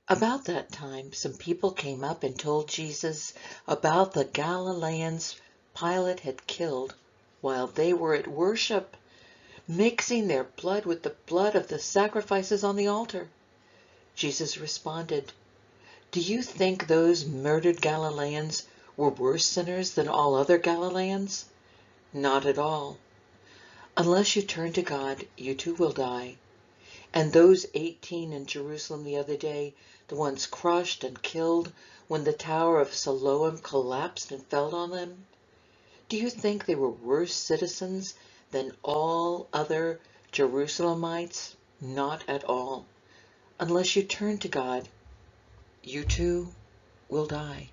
About that time, some people came up and told Jesus about the Galileans Pilate had killed while they were at worship, mixing their blood with the blood of the sacrifices on the altar. Jesus responded, "Do you think those murdered Galileans were worse sinners than all other Galileans? Not at all. Unless you turn to God, you too will die. And those 18 in Jerusalem the other day, the ones crushed and killed when the Tower of Siloam collapsed and fell on them, do you think they were worse citizens than all other Jerusalemites? Not at all. Unless you turn to God, you too will die."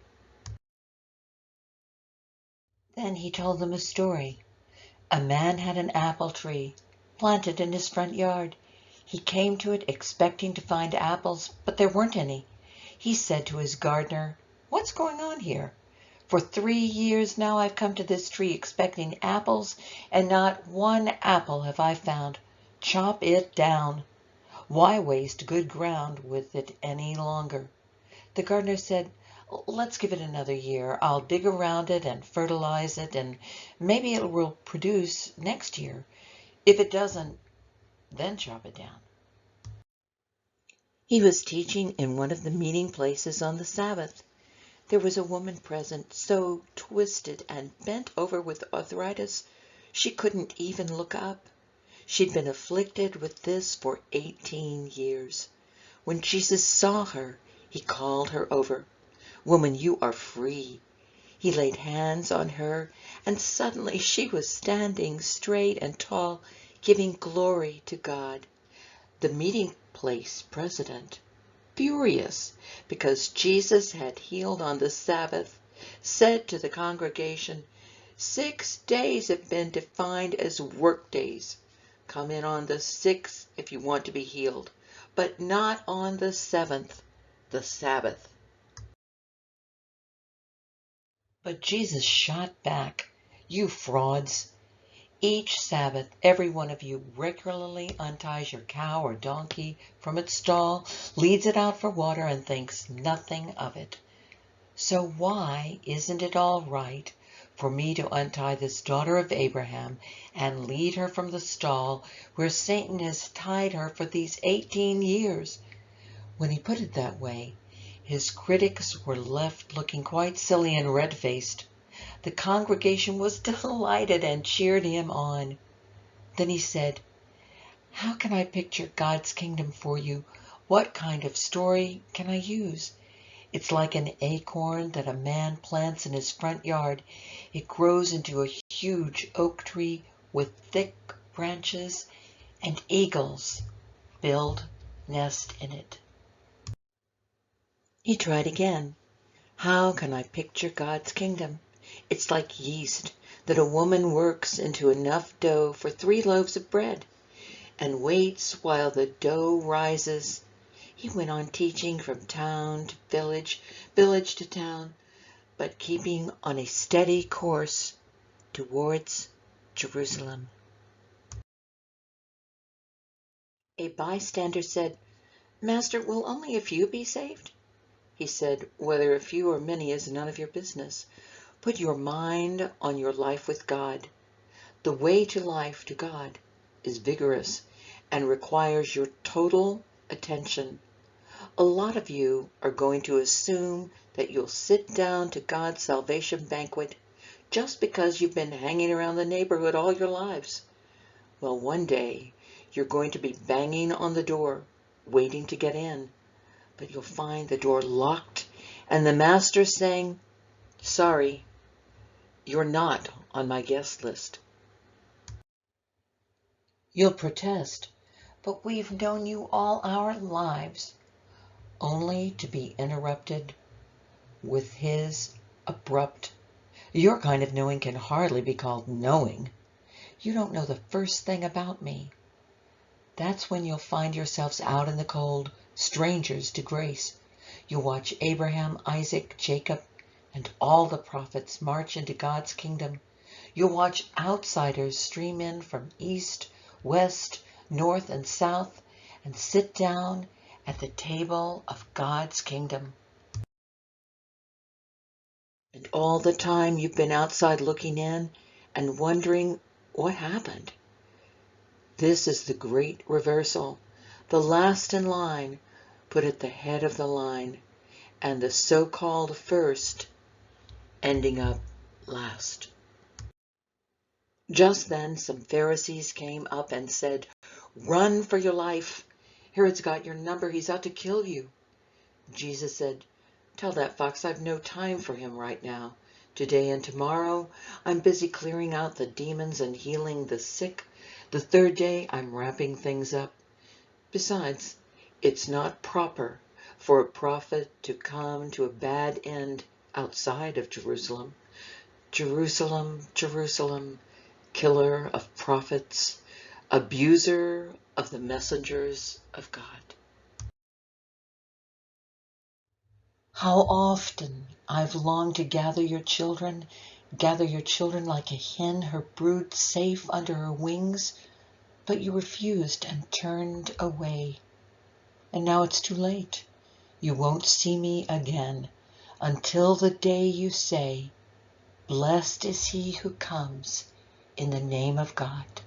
Then he told them a story. A man had an apple tree planted in his front yard. He came to it expecting to find apples, but there weren't any. He said to his gardener, "What's going on here? For 3 years now I've come to this tree expecting apples, and not one apple have I found. Chop it down. Why waste good ground with it any longer?" The gardener said, "Let's give it another year. I'll dig around it and fertilize it, and maybe it will produce next year. If it doesn't, then chop it down." He was teaching in one of the meeting places on the Sabbath. There was a woman present, so twisted and bent over with arthritis, she couldn't even look up. She'd been afflicted with this for 18 years. When Jesus saw her, he called her over. "Woman, you are free." He laid hands on her, and suddenly she was standing straight and tall, giving glory to God. The meeting place president, furious because Jesus had healed on the Sabbath, said to the congregation, "6 days have been defined as work days. Come in on the 6th if you want to be healed, but not on the 7th, the Sabbath." But Jesus shot back, "You frauds! Each Sabbath, every one of you regularly unties your cow or donkey from its stall, leads it out for water, and thinks nothing of it. So why isn't it all right for me to untie this daughter of Abraham and lead her from the stall where Satan has tied her for these 18 years? When he put it that way, his critics were left looking quite silly and red-faced. The congregation was delighted and cheered him on. Then he said, "How can I picture God's kingdom for you? What kind of story can I use? It's like an acorn that a man plants in his front yard. It grows into a huge oak tree with thick branches, and eagles build nest in it." He tried again. "How can I picture God's kingdom? It's like yeast that a woman works into enough dough for 3 loaves of bread, and waits while the dough rises." He went on teaching from town to village, village to town, but keeping on a steady course towards Jerusalem. A bystander said, "Master, will only a few be saved?" He said, "Whether a few or many is none of your business. Put your mind on your life with God. The way to life to God is vigorous and requires your total attention. A lot of you are going to assume that you'll sit down to God's salvation banquet just because you've been hanging around the neighborhood all your lives. Well, one day you're going to be banging on the door, waiting to get in, but you'll find the door locked and the master saying, 'Sorry, you're not on my guest list.' You'll protest, 'But we've known you all our lives,' only to be interrupted with his abrupt, 'Your kind of knowing can hardly be called knowing. You don't know the first thing about me.' That's when you'll find yourselves out in the cold, strangers to grace. You'll watch Abraham, Isaac, Jacob, and all the prophets march into God's kingdom. You'll watch outsiders stream in from east, west, north, and south, and sit down at the table of God's kingdom. And all the time you've been outside looking in and wondering what happened. This is the great reversal. The last in line put at the head of the line, and the so-called first ending up last. Just then some Pharisees came up and said, "Run for your life. Herod's got your number. He's out to kill you." Jesus said, "Tell that fox I've no time for him right now. Today and tomorrow I'm busy clearing out the demons and healing the sick. The third day I'm wrapping things up. Besides, it's not proper for a prophet to come to a bad end outside of Jerusalem. Jerusalem, Jerusalem, killer of prophets, abuser of the messengers of God." How often I've longed to gather your children like a hen her brood safe under her wings, but you refused and turned away. And now it's too late. You won't see me again until the day you say, "Blessed is he who comes in the name of God."